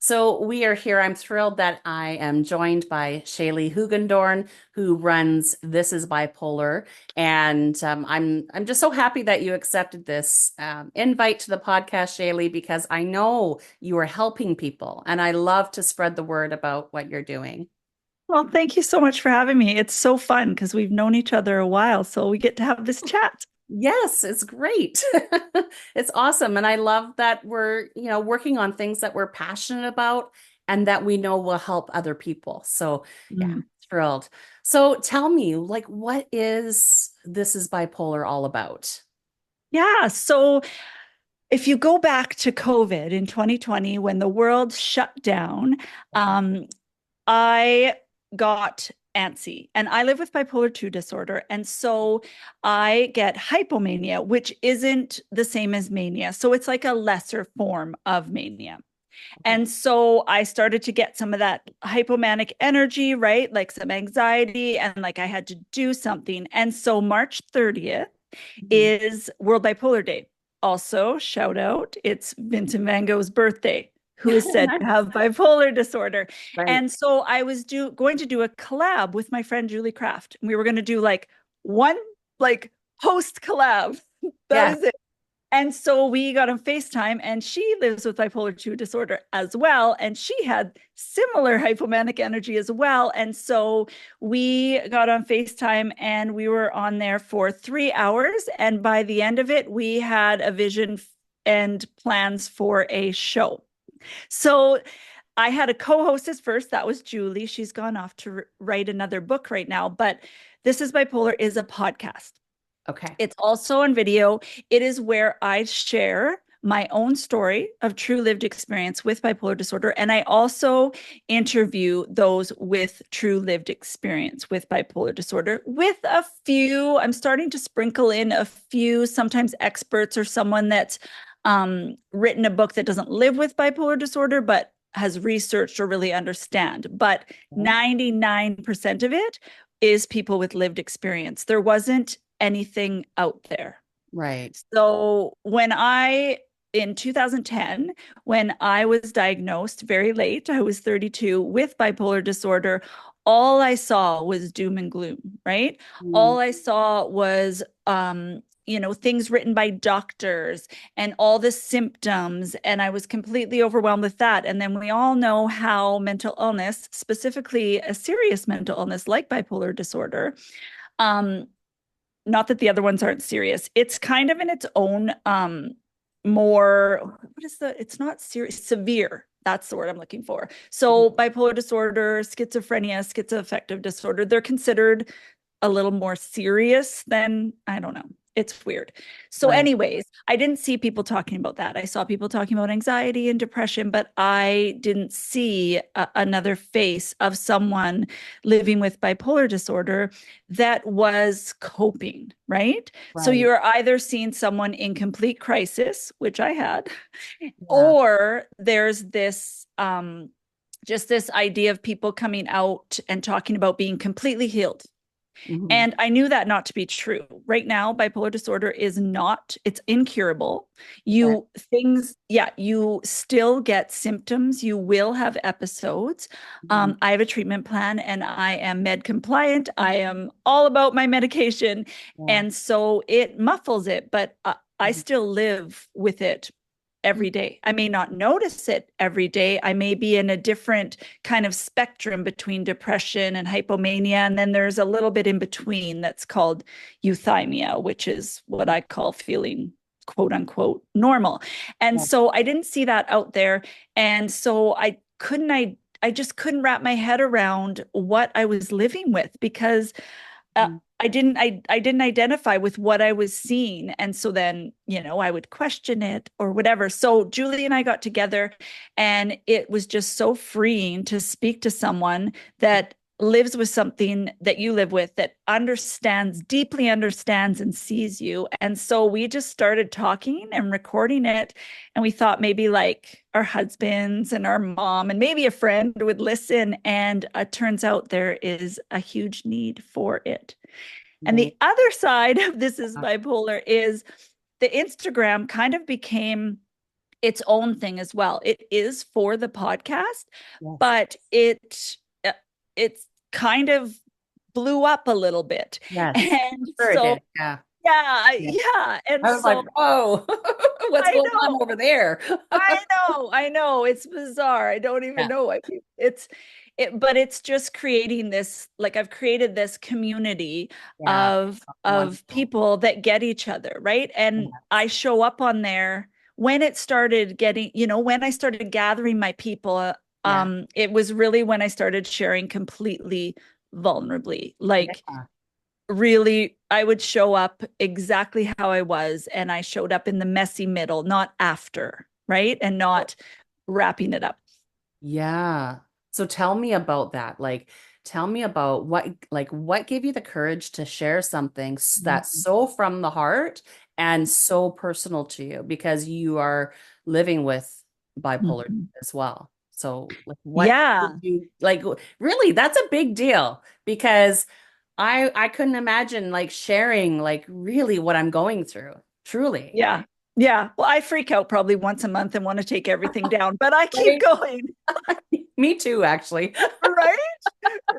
So we are here. I'm thrilled that I am joined by Shaley Hoogendoorn, who runs This Is Bipolar, and I'm just so happy that you accepted this invite to the podcast, Shaley, because I know you are helping people, and I love to spread the word about what you're doing. Well, thank you so much for having me. It's so fun because we've known each other a while, so we get to have this chat. Yes, it's great. It's awesome. And I love that we're working on things that we're passionate about and that we know will help other people. So, yeah, Mm. thrilled. So, tell me, like, what is This Is Bipolar all about? Yeah, so if you go back to COVID in 2020 when the world shut down, um, I got antsy and I live with bipolar 2 disorder. And so I get hypomania, which isn't the same as mania. So it's like a lesser form of mania. Okay. And so I started to get some of that hypomanic energy, right? Like some anxiety, and like I had to do something. And so March 30th Mhm. is World Bipolar Day. Also, shout out, it's Vincent van Gogh's birthday, who is said to Nice. have bipolar disorder. Right. And so I was going to do a collab with my friend Julie Kraft. And we were going to do like one like post collab. That Yeah. is it. And so we got on FaceTime, and she lives with bipolar 2 disorder as well. And she had similar hypomanic energy as well. And so we got on FaceTime and we were on there for 3 hours. And by the end of it, we had a vision and plans for a show. So I had a co hostess first. That was Julie. She's gone off to write another book right now. But This Is Bipolar is a podcast. Okay. It's also on video. It is where I share my own story of true lived experience with bipolar disorder. And I also interview those with true lived experience with bipolar disorder with a few, I'm starting to sprinkle in a few, sometimes experts or someone that's written a book that doesn't live with bipolar disorder, but has researched or really understand. But Okay. 99% of it is people with lived experience. There wasn't anything out there. Right. So in 2010, when I was diagnosed very late, I was 32 with bipolar disorder, all I saw was doom and gloom, right? Mm. All I saw was, things written by doctors and all the symptoms. And I was completely overwhelmed with that. And then we all know how mental illness, specifically a serious mental illness like bipolar disorder, um, not that the other ones aren't serious. It's kind of in its own more what is the it's not serious, severe. That's the word I'm looking for. So bipolar disorder, schizophrenia, schizoaffective disorder, they're considered a little more serious than, I don't know. It's weird. So, Right. anyways, I didn't see people talking about that. I saw people talking about anxiety and depression, but I didn't see another face of someone living with bipolar disorder that was coping, right? So, Right. you're either seeing someone in complete crisis, which I had, Yeah. or there's this just this idea of people coming out and talking about being completely healed. Mhm. And I knew that not to be true. Right now, bipolar disorder is not, it's incurable. Right. You still get symptoms. You will have episodes. Mhm. I have a treatment plan and I am med compliant. I am all about my medication. Yeah. And so it muffles it, but I Mhm. still live with it every day. I may not notice it every day. I may be in a different kind of spectrum between depression and hypomania. And then there's a little bit in between that's called euthymia, which is what I call feeling quote unquote normal. And Yeah. so I didn't see that out there. And so I just couldn't wrap my head around what I was living with because Mhm. I didn't identify with what I was seeing. And so then, I would question it or whatever. So Julie and I got together and it was just so freeing to speak to someone that lives with something that you live with, that deeply understands and sees you. And so we just started talking and recording it. And we thought maybe like our husbands and our mom and maybe a friend would listen. And it turns out there is a huge need for it. And Right. the other side of This Is Uh, Bipolar is the Instagram kind of became its own thing as well. It is for the podcast, Yes. but it's kind of blew up a little bit. Yes. And Sure it so did. Yeah. yeah, Yeah. yeah. And I was like, so whoa, what's I going know, on over there? I know. It's bizarre. I don't even Yeah. know. I mean, but it's just creating this, like I've created this community Yeah. of Wonderful. people that get each other, right? And Yes. I show up on there when it started getting, when I started gathering my people, Yeah. it was really when I started sharing completely vulnerably, like Yeah. really I would show up exactly how I was, and I showed up in the messy middle, not after, right? And not wrapping it up. Yeah. So tell me about that. Like, tell me about what gave you the courage to share something that's so from the heart and so personal to you because you are living with bipolar Mhm. as well. So, like, what did Yeah. you like? Really, that's a big deal because I couldn't imagine like sharing like really what I'm going through. Truly. Yeah. Yeah. Well, I freak out probably once a month and want to take everything down, but I keep Right? going. Me too, actually. Right?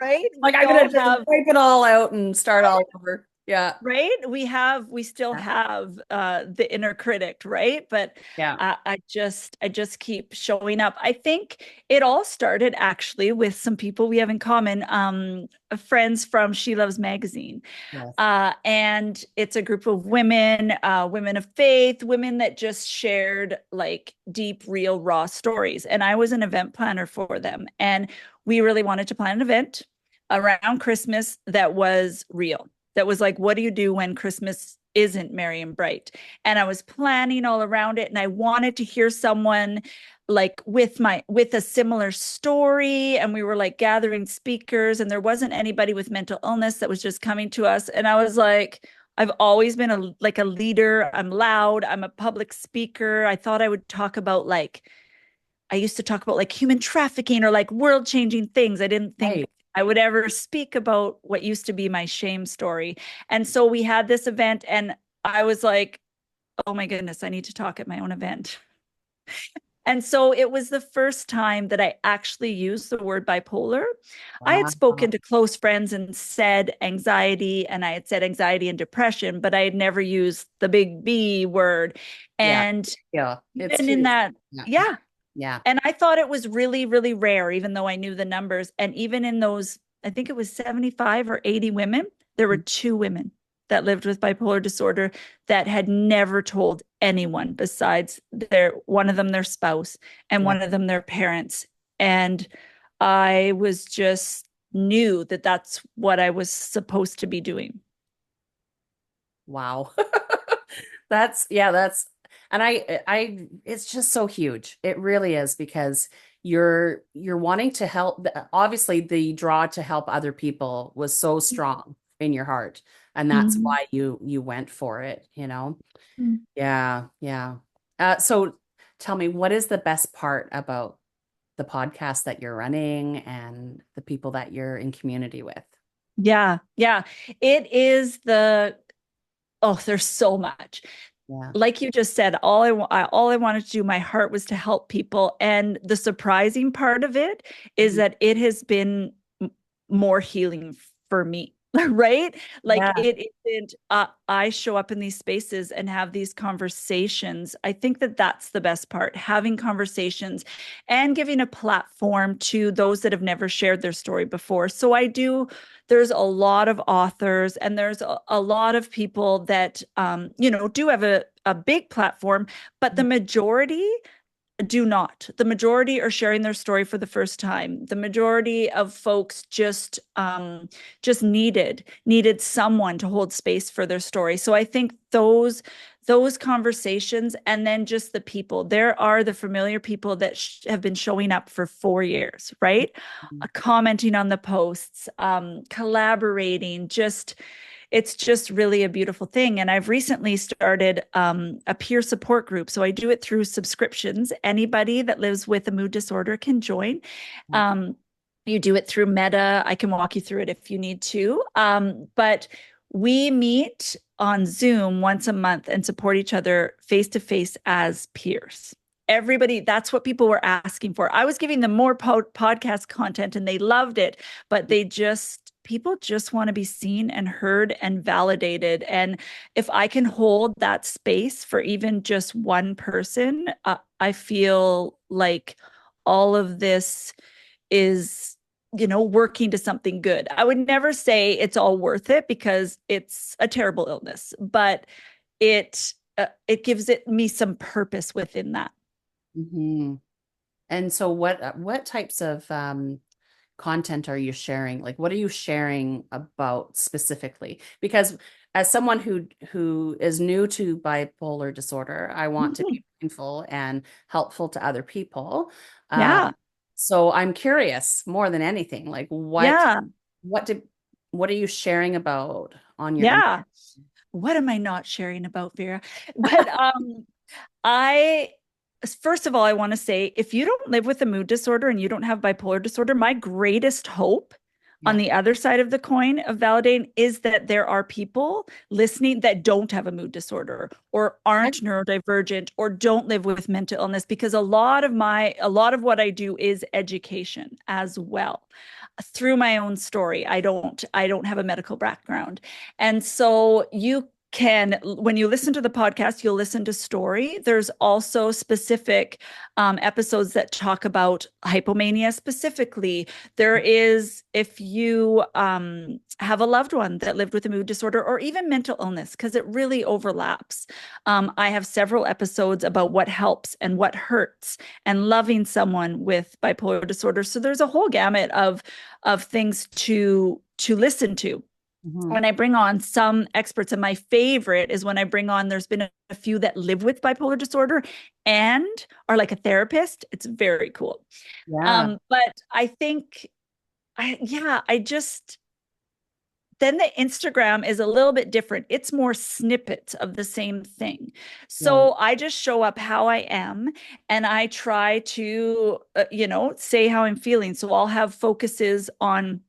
Right? Like We I'm gonna all just have, wipe it all out and start all over. Yeah. right? We still Yeah. have the inner critic, right? But Yeah. I just keep showing up. I think it all started actually with some people we have in common, friends from She Loves magazine. Yes. And it's a group of women, women of faith, women that just shared like deep, real, raw stories. And I was an event planner for them. And we really wanted to plan an event around Christmas that was real. That was like, what do you do when Christmas isn't merry and bright? And I was planning all around it. And I wanted to hear someone like with a similar story, and we were like gathering speakers, and there wasn't anybody with mental illness that was just coming to us. And I was like, I've always been a leader. I'm loud, I'm a public speaker. I thought I would talk about like, I used to talk about like human trafficking or like world changing things. I didn't think Right. I would ever speak about what used to be my shame story. And so we had this event, and I was like, oh my goodness, I need to talk at my own event. And so it was the first time that I actually used the word bipolar. I had spoken Wow. to close friends and said anxiety, and I had said anxiety and depression, but I had never used the big B word. Yeah. And Yeah. It's even in huge. that, Yeah. yeah. Yeah. And I thought it was really, really rare, even though I knew the numbers. And even in those, I think it was 75 or 80 women, there were two women that lived with bipolar disorder that had never told anyone besides one of them their spouse and Yeah. one of them their parents. And I was just knew that that's what I was supposed to be doing. Wow. That's and it's just so huge. It really is because you're wanting to help. Obviously, the draw to help other people was so strong in your heart, and that's Mhm. why you went for it, you know? Yeah, yeah. So tell me, what is the best part about the podcast that you're running and the people that you're in community with? Yeah, yeah. It is there's so much. Yeah. Like you just said, all I wanted to do, my heart was to help people. And the surprising part of it is Mhm. that it has been more healing for me, right? Like Yeah. it isn't, I show up in these spaces and have these conversations. I think that that's the best part, having conversations and giving a platform to those that have never shared their story before. So there's a lot of authors, and there's a lot of people that, do have a big platform, but the majority do not. The majority are sharing their story for the first time. The majority of folks just needed someone to hold space for their story. So I think those conversations, and then just the people. There are the familiar people that have been showing up for 4 years, right? Commenting on the posts, collaborating, it's just really a beautiful thing. And I've recently started a peer support group. So I do it through subscriptions. Anybody that lives with a mood disorder can join. Um, you do it through Meta. I can walk you through it if you need to. But we meet on Zoom once a month and support each other face to face as peers. everybody, that's what people were asking for. I was giving them more podcast content and they loved it, but people just want to be seen and heard and validated. And if I can hold that space for even just one person, I feel like all of this is, working to something good. I would never say it's all worth it because it's a terrible illness, but it gives me some purpose within that. Mm-hmm. And so what types of content are you sharing? Like what are you sharing about specifically? Because as someone who is new to bipolar disorder, I want to Mhm. be mindful and helpful to other people. Yeah. So I'm curious more than anything, like Yeah. what did what are you sharing about on your Yeah. What am I not sharing about, Vera? But I first of all, I want to say if you don't live with a mood disorder and you don't have bipolar disorder, my greatest hope on Yeah. the other side of the coin of validating is that there are people listening that don't have a mood disorder or Okay. aren't neurodivergent or don't live with mental illness, because a lot of what I do is education as well through my own story. I don't have a medical background. And so when you listen to the podcast, you'll listen to story. There's also specific episodes that talk about hypomania specifically. There is, if you have a loved one that lived with a mood disorder or even mental illness, because it really overlaps. I have several episodes about what helps and what hurts and loving someone with bipolar disorder. So there's a whole gamut of things to listen to Mhm. when I bring on some experts. And my favorite is when I bring on, there's been a few that live with bipolar disorder and are like a therapist. It's very cool. Yeah. But I think, I just, then the Instagram is a little bit different. It's more snippets of the same thing. Right. So I just show up how I am and I try to, say how I'm feeling. So I'll have focuses on,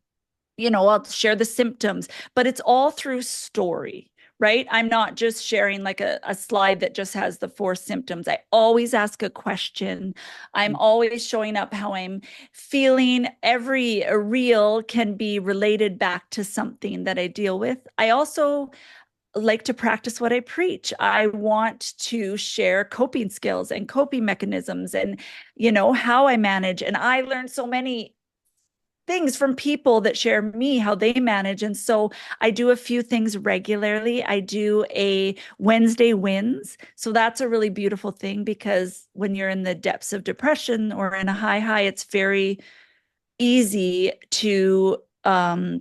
I'll share the symptoms, but it's all through story, right? I'm not just sharing like a slide that just has the four symptoms. I always ask a question. I'm always showing up how I'm feeling. Every reel can be related back to something that I deal with. I also like to practice what I preach. I want to share coping skills and coping mechanisms and, how I manage. And I learned so many things from people that share me how they manage. And so I do a few things regularly. I do a Wednesday wins. So that's a really beautiful thing because when you're in the depths of depression or in a high, it's very easy to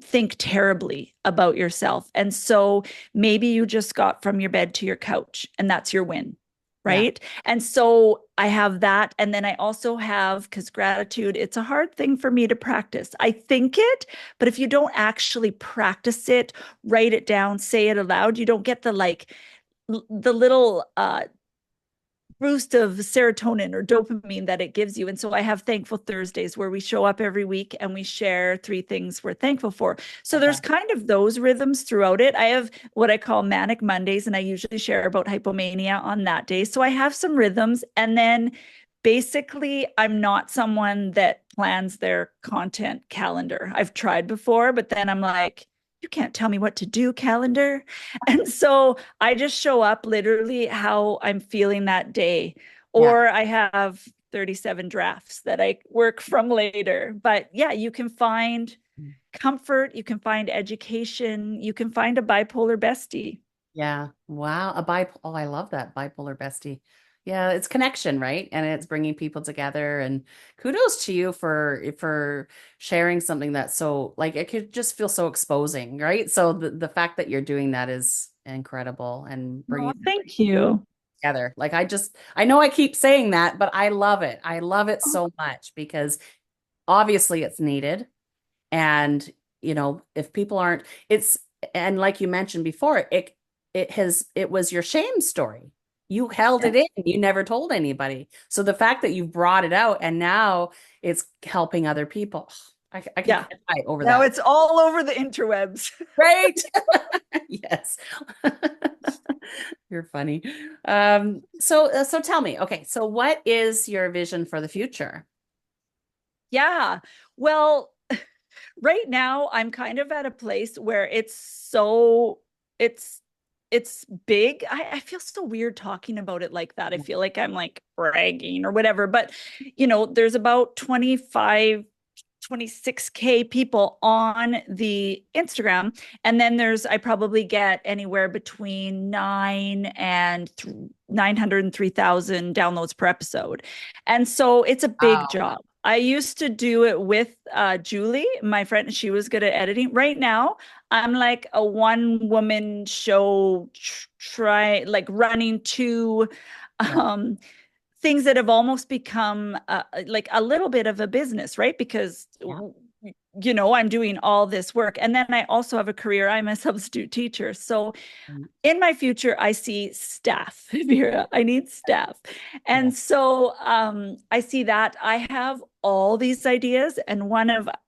think terribly about yourself. And so maybe you just got from your bed to your couch and that's your win. Yeah. Right. And so I have that. And then I also have, because gratitude, it's a hard thing for me to practice. I think it, but if you don't actually practice it, write it down, say it aloud, you don't get the little boost of serotonin or dopamine that it gives you. And so I have Thankful Thursdays where we show up every week and we share 3 things we're thankful for. So Okay. there's kind of those rhythms throughout it. I have what I call Manic Mondays, and I usually share about hypomania on that day. So I have some rhythms. And then basically, I'm not someone that plans their content calendar. I've tried before, but then I'm like, you can't tell me what to do, calendar. And so I just show up literally how I'm feeling that day. Yeah. Or I have 37 drafts that I work from later. But yeah, you can find comfort, you can find education, you can find a bipolar bestie. Yeah. Wow. Oh, I love that bipolar bestie. Yeah, it's connection, right? And it's bringing people together. And kudos to you for sharing something that's so like it could just feel so exposing, right? So the fact that you're doing that is incredible and Oh, bringing thank you. together. Like I know I keep saying that, but I love it. I love it so much because obviously it's needed. And, if people aren't, and like you mentioned before, it was your shame story. You held Yeah. it in, you never told anybody. So the fact that you brought it out and now it's helping other people, I could Yeah. cry over Now that. it's all over the interwebs. Right? Yes. You're funny. So tell me, okay, so what is your vision for the future? Yeah. Well, right now I'm kind of at a place where it's it's big. I feel so weird talking about it like that. I feel like I'm like bragging or whatever, but there's about 25 26K people on the Instagram. And then I probably get anywhere between 900 and 3,000 downloads per episode. And so it's a big Wow. job. I used to do it with Julie, my friend. She was good at editing. Right now, I'm like a one woman show, try like running two Yeah. um, things that have almost become like a little bit of a business, right? Because Yeah. I'm doing all this work, and then I also have a career. I'm a substitute teacher, so Mm, in my future, I see staff, Vera. I need staff. yeah. And so I see that I have all these ideas. And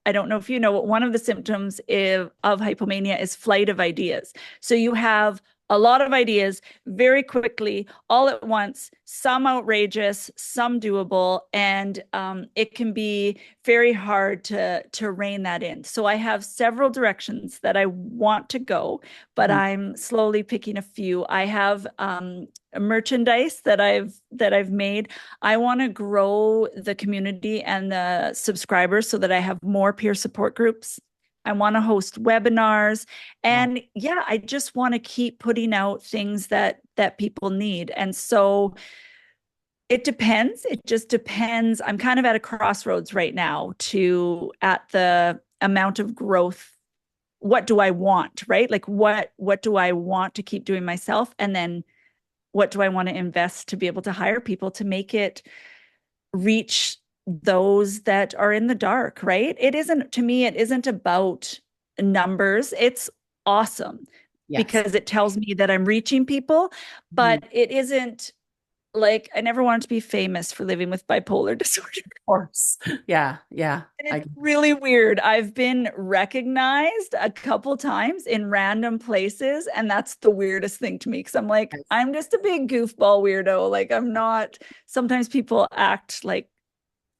I don't know if you know, but one of the symptoms of hypomania is flight of ideas. So you have a lot of ideas very quickly, all at once, some outrageous, some doable, and it can be very hard to rein that in. So I have several directions that I want to go, but Mhm. I'm slowly picking a few. I have merchandise that I've made. I want to grow the community and the subscribers so that I have more peer support groups. I want to host webinars, Yeah. and yeah, I just want to keep putting out things that people need. And so it depends. It just depends. I'm kind of at a crossroads right now at the amount of growth. What do I want, right? Like what do I want to keep doing myself? And then what do I want to invest to be able to hire people to make it reach those that are in the dark, right? To me, it isn't about numbers. It's awesome Yes. because it tells me that I'm reaching people, Mhm. but it isn't like I never wanted to be famous for living with bipolar disorder. Of course. Yeah. Yeah. And it's really weird. I've been recognized a couple times in random places, and that's the weirdest thing to me because I'm like, Yes. I'm just a big goofball weirdo. Like, I'm not, sometimes people act like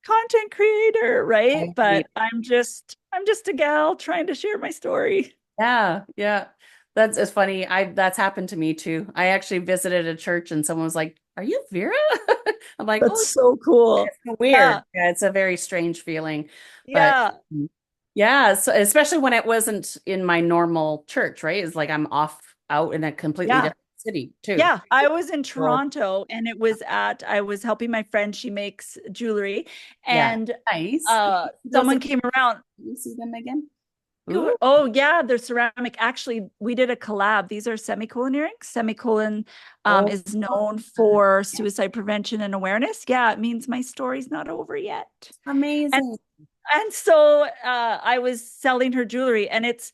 content creator, I right? agree. But I'm just a gal trying to share my story. Yeah. Yeah. It's funny. That's happened to me too. I actually visited a church and someone was like, "Are you Vera?" I'm like, That's "Oh, so cool. it's weird." Yeah. Yeah, it's a very strange feeling. But Yeah. yeah, so especially when it wasn't in my normal church, right? It's like I'm off out in a completely Yeah. different city too. Yeah, I was in So Toronto and I was helping my friend. She makes jewelry, yeah, and nice. Those someone came around. you see them again? Ooh, Oh yeah, they're ceramic. Actually, we did a collab. These are semicolon earrings. Semicolon oh, is known for suicide prevention and awareness. Yeah, it means my story's not over yet. And amazing. and so I was selling her jewelry, and it's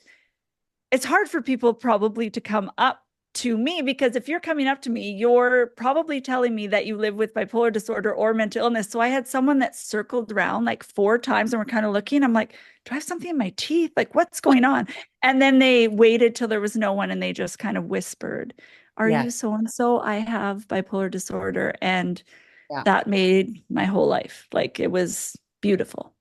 hard for people probably to come up to me because if you're coming up to me, you're probably telling me that you live with bipolar disorder or mental illness. So I had someone that circled around like 4 times and we're kind of looking. I'm like, do I have something in my teeth? Like, what's going on? And then they waited till there was no one and they just kind of whispered, are Yeah, you so and so? I have bipolar disorder. And yeah, that made my whole life. Like, it was beautiful.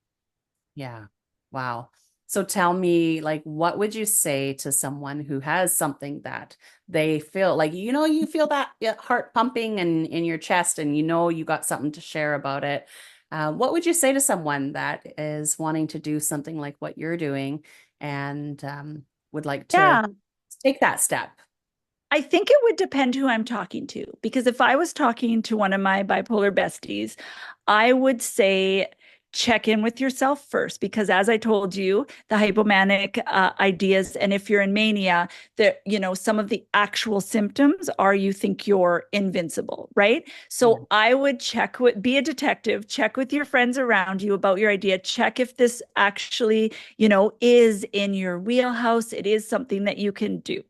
yeah. Wow. So tell me, like, what would you say to someone who has something that they feel like, you feel that heart pumping and in your chest, and you got something to share about it. What would you say to someone that is wanting to do something like what you're doing and would like to Yeah. take that step? I think it would depend who I'm talking to, because if I was talking to one of my bipolar besties, I would say check in with yourself first, because as I told you, the hypomanic ideas, and if you're in mania, that some of the actual symptoms are you think you're invincible, right? Yeah, So I would be a detective, check with your friends around you about your idea, check if this actually, is in your wheelhouse, it is something that you can do.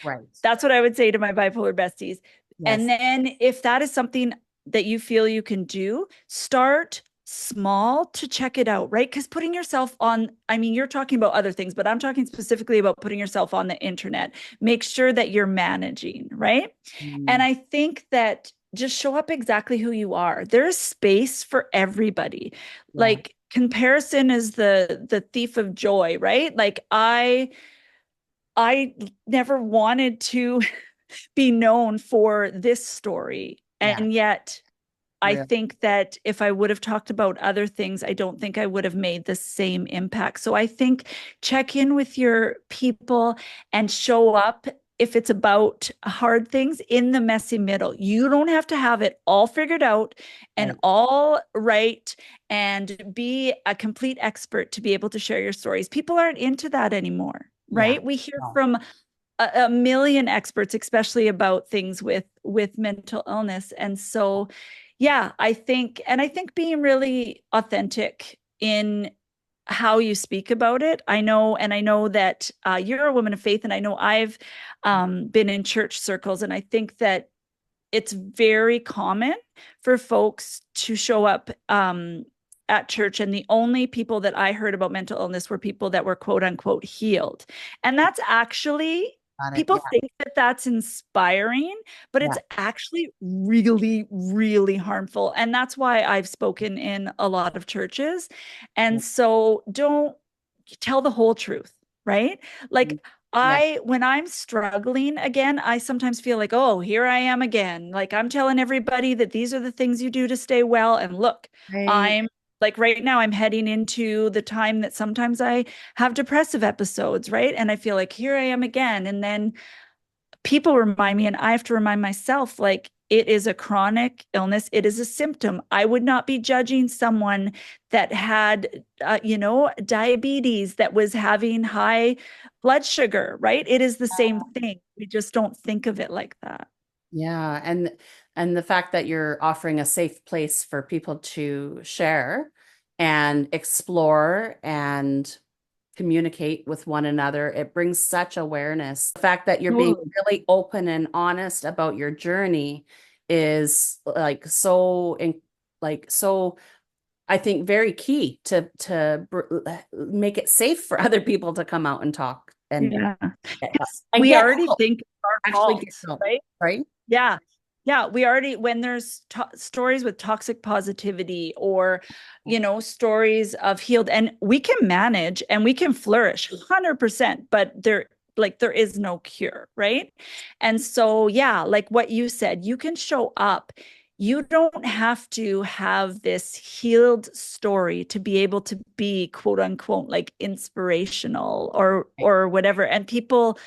right. That's what I would say to my bipolar besties. And Yes. then if that is something that you feel you can do, start small to check it out, right? Because putting yourself on, I mean, you're talking about other things, but I'm talking specifically about putting yourself on the internet. Make sure that you're managing, right? And Mm, I think that just show up exactly who you are. There's space for everybody. yeah. Like comparison is the thief of joy, right? Like I never wanted to be known for this story. Yeah. And yet I Real. think that if I would have talked about other things, I don't think I would have made the same impact. So I think check in with your people and show up if it's about hard things in the messy middle. You don't have to have it all figured out and Right. all right and be a complete expert to be able to share your stories. People aren't into that anymore, Yeah. right? We hear No. from a million experts, especially about things with mental illness. And so, yeah, I think being really authentic in how you speak about it. I know that you're a woman of faith, and I know I've been in church circles, and I think that it's very common for folks to show up at church, and the only people that I heard about mental illness were people that were quote unquote healed. And that's actually, Got it. people Yeah. think that that's inspiring, but it's Yeah. actually really, really harmful. And that's why I've spoken in a lot of churches. Yeah. And so don't tell the whole truth, right? Mm, Like, yeah. when I'm struggling again, I sometimes feel like, oh, here I am again. Like I'm telling everybody that these are the things you do to stay well. And look, Right. I'm like right now, I'm heading into the time that sometimes I have depressive episodes, right? And I feel like here I am again. And then people remind me, and I have to remind myself, like, it is a chronic illness. It is a symptom. I would not be judging someone that had, diabetes, that was having high blood sugar, right? It is the same thing. We just don't think of it like that. Yeah, and the fact that you're offering a safe place for people to share and explore and communicate with one another, it brings such awareness. The fact that you're being Totally. really open and honest about your journey is like so like so I think very key to make it safe for other people to come out and talk Yeah. get help Because and we get already help, think it's our actually get fault, help, right? right? Yeah. Yeah, we already, when there's stories with toxic positivity, or, stories of healed, and we can manage and we can flourish 100%, but there is no cure, right? And so, yeah, like what you said, you can show up. You don't have to have this healed story to be able to be quote unquote like inspirational or whatever. And people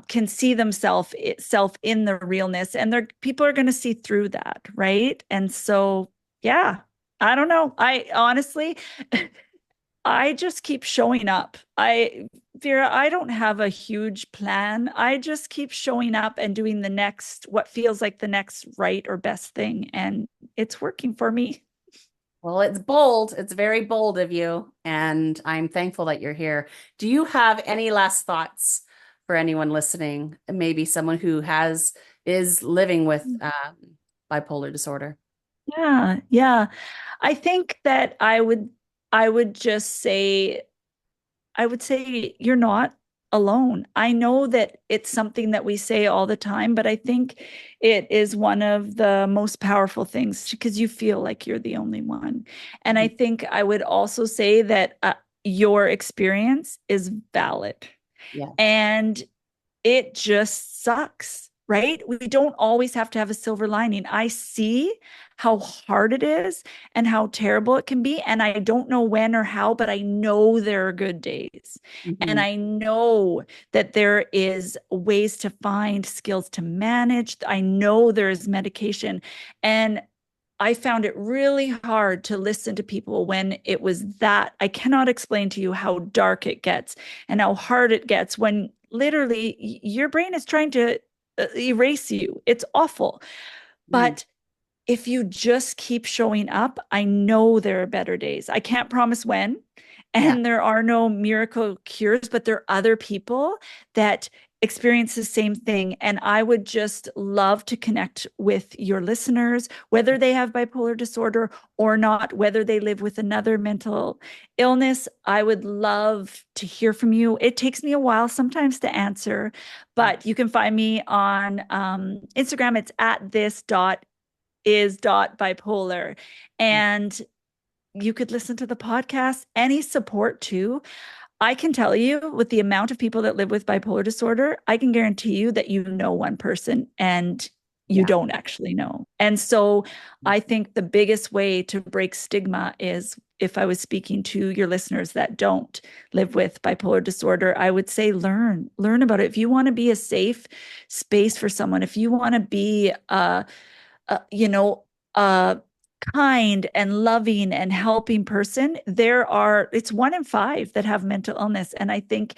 can see themselves self in the realness, and people are going to see through that, right? And so, yeah, I don't know. I honestly, I just keep showing up. Vera, I don't have a huge plan. I just keep showing up and doing what feels like the next right or best thing, and it's working for me. Well, it's bold. It's very bold of you, and I'm thankful that you're here. Do you have any last thoughts for anyone listening? Maybe someone who is living with bipolar disorder. Yeah, yeah. I think that I would just say I would say you're not alone. I know that it's something that we say all the time, but I think it is one of the most powerful things because you feel like you're the only one. And I Mhm. think I would also say that your experience is valid. Yeah. And it just sucks, right? We don't always have to have a silver lining. I see how hard it is and how terrible it can be. And I don't know when or how, but I know there are good days. And Mhm. I know that there is ways to find skills to manage. I know there is medication. And I found it really hard to listen to people when it was that. I cannot explain to you how dark it gets and how hard it gets when literally your brain is trying to erase you. It's awful. Mhm. But if you just keep showing up, I know there are better days. I can't promise when, Yeah. and there are no miracle cures, but there are other people that experience the same thing. And I would just love to connect with your listeners, whether they have bipolar disorder or not, whether they live with another mental illness. I would love to hear from you. It takes me a while sometimes to answer, but you can find me on Instagram. It's at this.is.bipolar. And you could listen to the podcast, any support too. I can tell you, with the amount of people that live with bipolar disorder, I can guarantee you that you know one person and you Yeah. don't actually know. And so I think the biggest way to break stigma is, if I was speaking to your listeners that don't live with bipolar disorder, I would say learn about it. If you want to be a safe space for someone, if you want to be you know, a kind and loving and helping person, it's 1 in 5 that have mental illness. And I think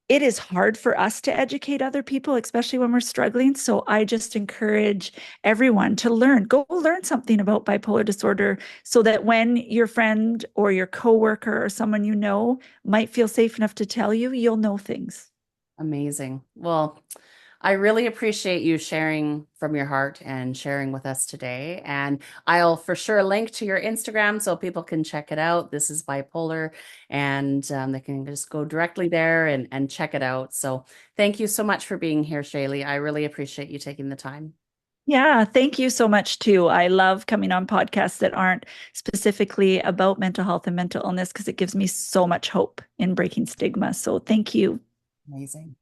it is hard for us to educate other people, especially when we're struggling. So I just encourage everyone to go learn something about bipolar disorder, so that when your friend or your coworker or someone you know might feel safe enough to tell you, you'll know things. Amazing. Well, I really appreciate you sharing from your heart and sharing with us today. And I'll for sure link to your Instagram so people can check it out. This is Bipolar, and they can just go directly there and check it out. So thank you so much for being here, Shaley. I really appreciate you taking the time. Yeah, thank you so much too. I love coming on podcasts that aren't specifically about mental health and mental illness, because it gives me so much hope in breaking stigma. So thank you. Amazing.